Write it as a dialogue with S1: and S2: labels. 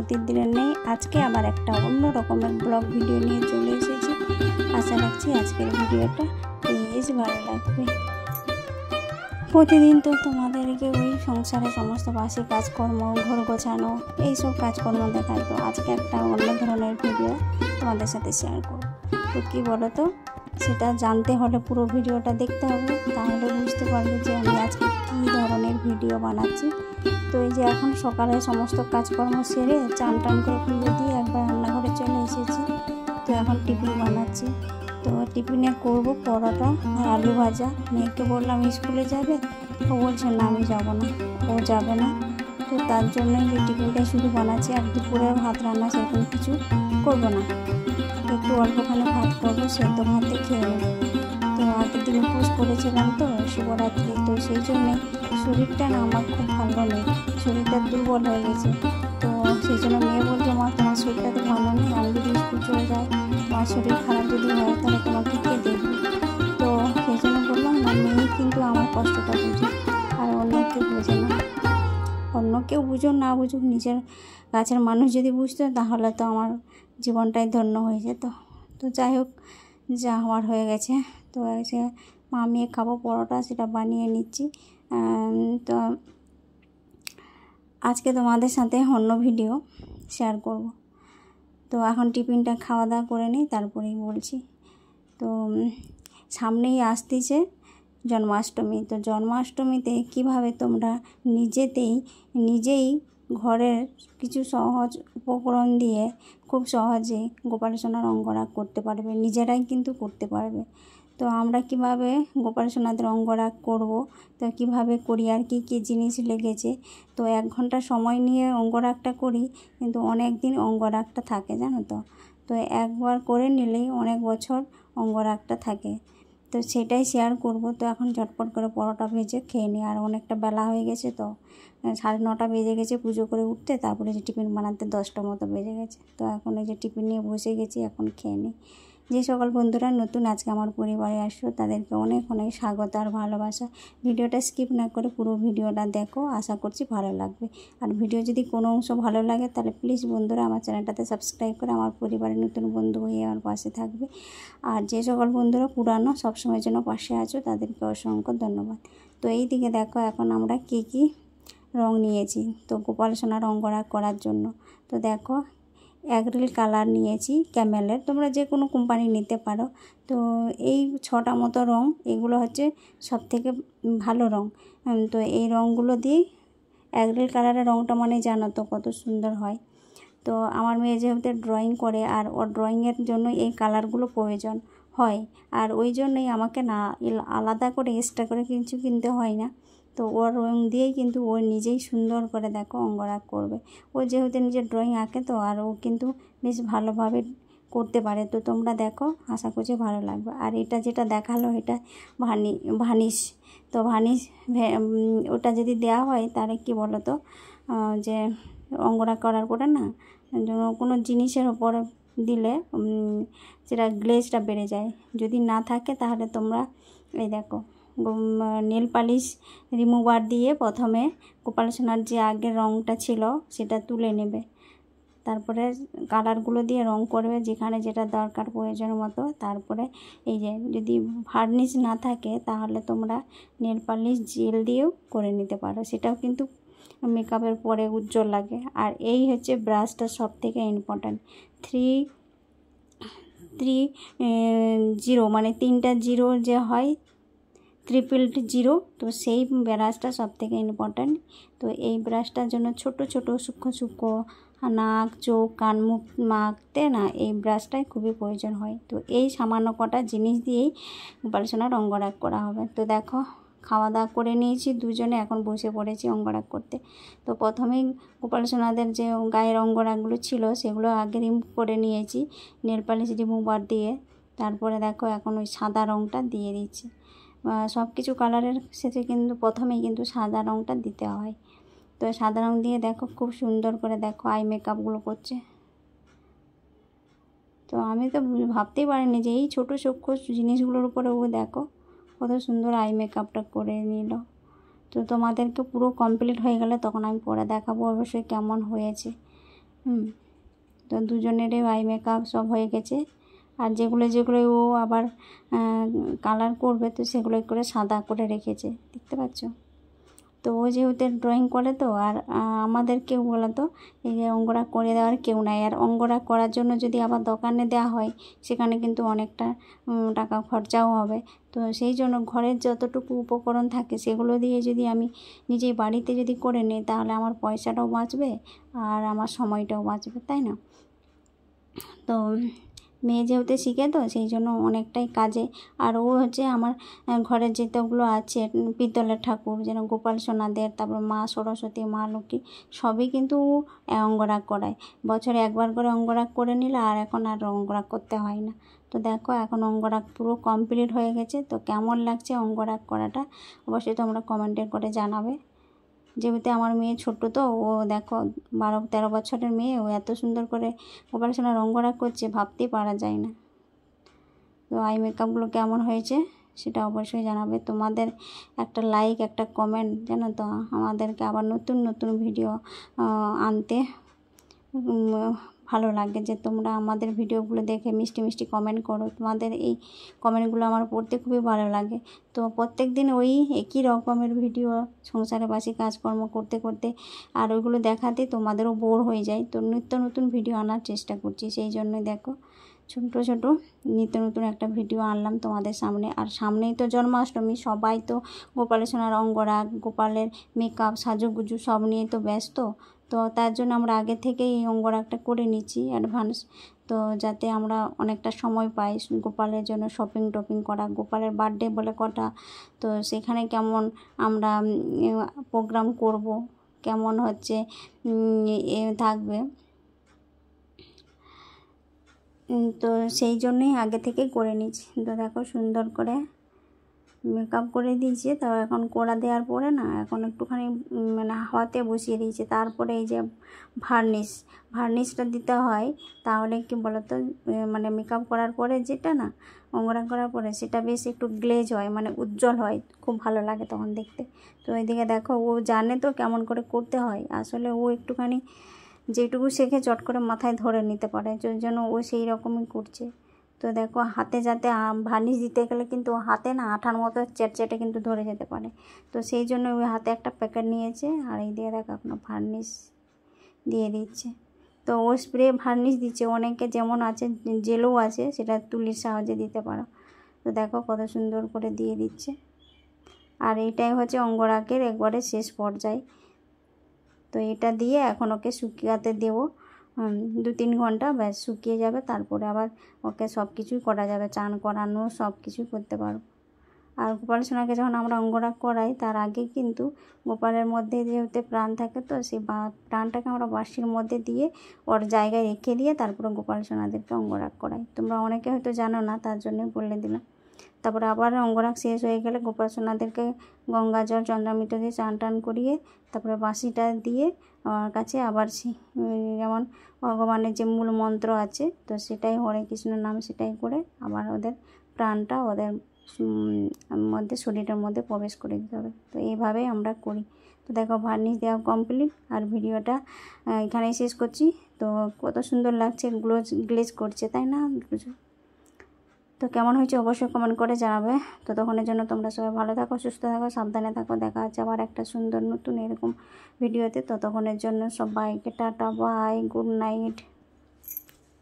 S1: প্রতিদিনের নেই আজকে আবার একটা অন্য রকমের ব্লগ ভিডিও নিয়ে চলে এসেছি। আশা রাখছি আজকের ভিডিওটা বেশ ভালো লাগবে। প্রতিদিন তো তোমাদেরকে ওই সংসারে সমস্ত বাসি কাজকর্ম, ঘর গোছানো, এইসব কাজকর্ম দেখাই। তো আজকে একটা অন্য ধরনের ভিডিও তোমাদের সাথে শেয়ার করব। তো কী বলো তো, সেটা জানতে হলে পুরো ভিডিওটা দেখতে হবে, তাহলে বুঝতে পারবে যে আমি আজকে কী ধরনের ভিডিও বানাচ্ছি। তো এই যে এখন সকালে সমস্ত কাজকর্ম সেরে চান টান করে পুজো দিয়ে একবার রান্নাঘরে চলে এসেছি। তো এখন টিফিন বানাচ্ছি। তো টিফিনে করব পরোটা আর আলু ভাজা। মেয়েকে বললাম স্কুলে যাবে, ও বলছে না আমি যাবো না, ও যাবে না। তো তার জন্যই যে টিফিনটাই শুধু বানাচ্ছি, আর দুপুরে ভাত রান্না সেরকম কিছু করবো না, একটু অল্পখানে ভাত করবো, সেদ্ধ ভাতে খেয়ে নেব। তো আগের দিন উপোস করেছিলাম তো শিবরাত্রি, তো সেই জন্যে শরীরটা না আমার খুব ভালো নেই, শরীরটা দুর্বল হয়ে গেছে। তো সেই জন্য মেয়ে বলছে মা তোমার শরীরটা তো ভালো নেই, আমি যদি স্কুল চলে যাই, তোমার শরীর খারাপ যদি হয় তাহলে তোমাকে কে দেখবে। তো সেই জন্য বললাম না, মেয়ে কিন্তু আমার কষ্টটা বুঝে, আর অন্য কেউ বোঝে না। অন্য কেউ বুঝো না বুঝুক, নিজের কাছের মানুষ যদি বুঝতো তাহলে তো আমার জীবনটাই ধন্য হয়ে যেত। তো যাই হোক, যা হওয়ার হয়ে গেছে। তো এসে মা মেয়ে খাবো পরোটা, সেটা বানিয়ে নিচ্ছি। তো আজকে তোমাদের সাথে অন্য ভিডিও শেয়ার করব। তো এখন টিফিনটা খাওয়া দাওয়া করে নিই, তারপরেই বলছি। তো সামনেই আসতেছে জন্মাষ্টমী। তো জন্মাষ্টমীতে কিভাবে তোমরা নিজেই ঘরের কিছু সহজ উপকরণ দিয়ে খুব সহজে গোপাল সোনার অঙ্গরাগ করতে পারবে, নিজেরাই কিন্তু করতে পারবে। তো আমরা কিভাবে গোপাল সোনাদের অঙ্গরাগ করব, তো কিভাবে করি আর কি কি জিনিস লেগেছে। তো 1 ঘন্টা সময় নিয়ে অঙ্গরাগটা করি, কিন্তু অনেক দিন অঙ্গরাগটা থাকে, জানো তো। তো একবার করে নিলেই অনেক বছর অঙ্গরাগটা থাকে। তো সেটাই শেয়ার করব। তো এখন ঝটপট করে পরোটা ভেজে খেয়ে নিই, আর অনেকটা বেলা হয়ে গেছে, তো 9:30 বেজে গেছে পুজো করে উঠতে, তারপরে যে টিফিন বানাতে 10টা মতো বেজে গেছে। তো এখন এই যে টিফিন নিয়ে বসে গেছি, এখন খেয়ে নিই। যে সকল বন্ধুরা নতুন আজকে আমার পরিবারে আসলো, তাদেরকে অনেক অনেক স্বাগত আর ভালোবাসা। ভিডিওটা স্কিপ না করে পুরো ভিডিওটা দেখো, আশা করছি ভালো লাগবে। আর ভিডিও যদি কোনো অংশ ভালো লাগে তাহলে প্লিজ বন্ধুরা আমার চ্যানেলটাতে সাবস্ক্রাইব করে আমার পরিবারের নতুন বন্ধু হয়ে আমার পাশে থাকবে। আর যে সকল বন্ধুরা পুরানো সবসময়ের জন্য পাশে আছো, তাদেরকে অসংখ্য ধন্যবাদ। তো এই দিকে দেখো এখন আমরা কী রং নিয়েছি তো গোপাল সোনার অঙ্গরাগ করার জন্য। তো দেখো অ্যাক্রিল কালার নিয়েছি ক্যামেলের, তোমরা যে কোনো কোম্পানি নিতে পারো। তো এই 6টা মতো রং, এগুলো হচ্ছে সবথেকে ভালো রং। তো এই রঙগুলো দিয়ে অ্যাক্রিল কালারের রঙটা মানে জানো তো কত সুন্দর হয়। তো আমার মেয়ে যেহেতু ড্রয়িং করে, আর ওর ড্রয়িংয়ের জন্য এই কালারগুলো প্রয়োজন হয়, আর ওই জন্যই আমাকে না আলাদা করে এক্সট্রা করে কিছু কিনতে হয় না। তো ওর রং দিয়েই কিন্তু ও নিজেই সুন্দর করে দেখো অঙ্গরাগ করবে। ও যেহেতু নিজের ড্রয়িং আঁকে, তো আর ও কিন্তু বেশ ভালোভাবে করতে পারে। তো তোমরা দেখো, আশা করছি ভালো লাগবে। আর এটা যেটা দেখালো, এটা ভার্নিশ। তো ভার্নিশ ওটা যদি দেওয়া হয় তাহলে কি বলো তো, যে অঙ্গরাগ করার পরে না কোনো জিনিসের ওপর দিলে সেটা গ্লেজটা বেড়ে যায়। যদি না থাকে তাহলে তোমরা এই দেখো নেল পালিশ রিমুভার দিয়ে প্রথমে গোপাল সোনার যে আগের রঙটা ছিল সেটা তুলে নেবে, তারপরে কালারগুলো দিয়ে রং করবে যেখানে যেটা দরকার প্রয়োজন মতো। তারপরে এই যে যদি ভার্নিশ না থাকে তাহলে তোমরা নেল পালিশ জেল দিয়েও করে নিতে পারো, সেটাও কিন্তু মেকআপের পরে উজ্জ্বল লাগে। আর এই হচ্ছে ব্রাশটা সব থেকে ইম্পর্ট্যান্ট, 330 মানে 3টা 0 যে হয় 000। তো সেই ব্রাশটা সব থেকে ইম্পর্ট্যান্ট। তো এই ব্রাশটার জন্য ছোট ছোট সূক্ষ্ম নাক চোখ কান মুখ মাখতে না এই ব্রাশটাই খুবই প্রয়োজন হয়। তো এই সামান্য কটা জিনিস দিয়েই গোপাল সোনার অঙ্গরাগ করা হবে। তো দেখো খাওয়া দাওয়া করে নিয়েছি দুজনে, এখন বসে পড়েছি অঙ্গরাগ করতে। তো প্রথমেই গোপাল সোনাদের যে গায়ের অঙ্গরাগগুলো ছিল সেগুলো আগে রিমুভ করে নিয়েছি নেল পালিশ রিমুভার দিয়ে। তারপরে দেখো এখন ওই সাদা রঙটা দিয়ে দিচ্ছি। সব কিছু কালারের সাথে কিন্তু প্রথমেই কিন্তু সাদা রঙটা দিতে হয়। তো সাদা রঙ দিয়ে দেখো খুব সুন্দর করে দেখো আই মেকআপগুলো করছে। তো আমি তো ভাবতেই পারিনি যে এই ছোটো সূক্ষ্ম জিনিসগুলোর উপরে ও দেখো কত সুন্দর আই মেকআপটা করে নিল। তো তোমাদেরকে পুরো কমপ্লিট হয়ে গেলে তখন আমি পরে দেখাবো অবশ্যই কেমন হয়েছে। তো দুজনেরই আই মেকআপ সব হয়ে গেছে। আর যেগুলো যেগুলো ও আবার কালার করবে তো সেগুলো করে সাদা করে রেখেছে, দেখতে পাচ্ছ। তো ও যেহেতু ড্রয়িং করে তো, আর আমাদের কেউ বলো তো এই যে অঙ্গরাগ করে দেওয়ার কেউ নাই। আর অঙ্গরাগ করার জন্য যদি আবার দোকানে দেওয়া হয় সেখানে কিন্তু অনেকটা টাকা খরচাও হবে। তো সেই জন্য ঘরের যতটুকু উপকরণ থাকে সেগুলো দিয়ে যদি আমি নিজেই বাড়িতে যদি করে নিই তাহলে আমার পয়সাটাও বাঁচবে আর আমার সময়টাও বাঁচবে, তাই না? তো মেয়ে যেহেতু শিখে তো সেই জন্য অনেকটাই কাজে। আর ও হচ্ছে আমার ঘরের যেতগুলো আছে পিতলের ঠাকুর, যেন গোপাল সোনাদের, তারপর মা সরস্বতী, মা লক্ষ্মী, সবই কিন্তু অঙ্গরাগ করায়। বছরে একবার করে অঙ্গরাগ করে নিলে আর এখন আর অঙ্গরাগ করতে হয় না। তো দেখো এখন অঙ্গরাগ পুরো কমপ্লিট হয়ে গেছে। তো কেমন লাগছে অঙ্গরাগ করাটা অবশ্যই তোমরা কমেন্টে করে জানাবে। যেহেতু আমার মেয়ে ছোট্ট তো, ও দেখো 12-13 বছরের মেয়ে, ও এত সুন্দর করে গোপাল সোনার অঙ্গরাগ করছে ভাবতেই পারা যায় না। তো আই মেকআপগুলো কেমন হয়েছে সেটা অবশ্যই জানাবে। তোমাদের একটা লাইক, একটা কমেন্ট জানো তো আমাদেরকে আবার নতুন নতুন ভিডিও আনতে ভালো লাগে। যে তোমরা আমাদের ভিডিওগুলো দেখে মিষ্টি মিষ্টি কমেন্ট করো, তোমাদের এই কমেন্টগুলো আমার পড়তে খুবই ভালো লাগে। তো প্রত্যেক দিন ওই একই রকমের ভিডিও সংসারে বাসি কাজকর্ম করতে করতে আর ওইগুলো দেখাতে তোমাদেরও বোর হয়ে যায়। তো নিত্য নতুন ভিডিও আনার চেষ্টা করছি, সেই জন্যই দেখো ছোটো ছোটো নিত্য নতুন একটা ভিডিও আনলাম তোমাদের সামনে। আর সামনেই তো জন্মাষ্টমী, সবাই তো গোপাল সোনার অঙ্গরাগ, গোপালের মেকআপ, সাজুগুজু সব নিয়ে তো ব্যস্ত। তো তার জন্য আমরা আগে থেকেই এই অঙ্গরাগটা করে নিচ্ছি অ্যাডভান্স। তো যাতে আমরা অনেকটা সময় পাই গোপালের জন্য শপিং টপিং করা, গোপালের বার্থডে বলে কটা, তো সেখানে কেমন আমরা প্রোগ্রাম করব, কেমন হচ্ছে থাকবে। তো সেই জন্যই আগে থেকেই করে নিচ্ছি। তো দেখো সুন্দর করে মেকআপ করে দিয়েছে। তো এখন কোড়া দেওয়ার পরে না এখন একটুখানি মানে হাওয়াতে বসিয়ে দিয়েছে। তারপরে এই যে ভার্নিশটা দিতে হয়, তাহলে কি বলতো মানে মেকআপ করার পরে যেটা না অঙ্গরাগ করার পরে সেটা বেশ একটু গ্লেজ হয়, মানে উজ্জ্বল হয়, খুব ভালো লাগে তখন দেখতে। তো এইদিকে দেখো ও জানে তো কেমন করে করতে হয়। আসলে ও একটুখানি যেটুকু শেখে চট করে মাথায় ধরে নিতে পারে, যার জন্য ও সেই রকমই করছে। তো দেখো হাতে যাতে ভার্নিশ দিতে গেলে কিন্তু হাতে না আঠার মতো চেটচেটে কিন্তু ধরে যেতে পারে। তো সেই জন্য ওই হাতে একটা প্যাকেট নিয়েছে আর এই দিয়ে দেখো আপনার ভার্নিশ দিয়ে দিচ্ছে। তো ও স্প্রে ভার্নিশ দিচ্ছে, অনেকে যেমন আছে জেলও আছে, সেটা তুলির সাহায্যে দিতে পারো। তো দেখো কত সুন্দর করে দিয়ে দিচ্ছে। আর এইটাই হচ্ছে অঙ্গরাগের একবারে শেষ পর্যায়ে। তো এটা দিয়ে এখন ওকে শুকিয়ে দেবো 2-3 ঘন্টা, ব্যাস শুকিয়ে যাবে। তারপরে আবার ওকে সব কিছুই করা যাবে, চান করানো সব কিছুই করতে পারো। আর গোপাল সোনাকে যখন আমরা অঙ্গরাগ করাই তার আগে কিন্তু গোপালের মধ্যে যেহেতু প্রাণ থাকে, তো সেই প্রাণটাকে আমরা বাঁশির মধ্যে দিয়ে ওর জায়গায় রেখে দিয়ে তারপরে গোপাল সোনাদেরকে অঙ্গরাগ করাই। তোমরা অনেকে হয়তো জানো না, তার জন্যই বলে দিলাম। তারপরে আবার অঙ্গরাগ শেষ হয়ে গেলে গোপাল সোনাদেরকে গঙ্গা জল চন্দ্রামৃত দিয়ে চান টান করিয়ে তারপরে বাঁশিটা দিয়ে আমার কাছে আবার যেমন ভগবানের যে মূল মন্ত্র আছে তো সেটাই হরে কৃষ্ণ নাম, সেটাই করে আবার ওদের প্রাণটা ওদের মধ্যে শরীরের মধ্যে প্রবেশ করে দিতে হবে। তো এইভাবেই আমরা করি। তো দেখো ভার্নিশ দেওয়া কমপ্লিট আর ভিডিওটা এখানেই শেষ করছি। তো কত সুন্দর লাগছে, গ্লেজ করছে, তাই না? তো কেমন হয়েছে অবশ্যই কমেন্ট করে জানাবে। ততক্ষণের জন্য তোমরা সবাই ভালো থাকো, সুস্থ থাকো, সাবধানে থাকো। দেখা হচ্ছে আবার একটা সুন্দর নতুন এরকম ভিডিওতে। ততক্ষণের জন্য সবাইকে টাটা, বাই, গুড নাইট।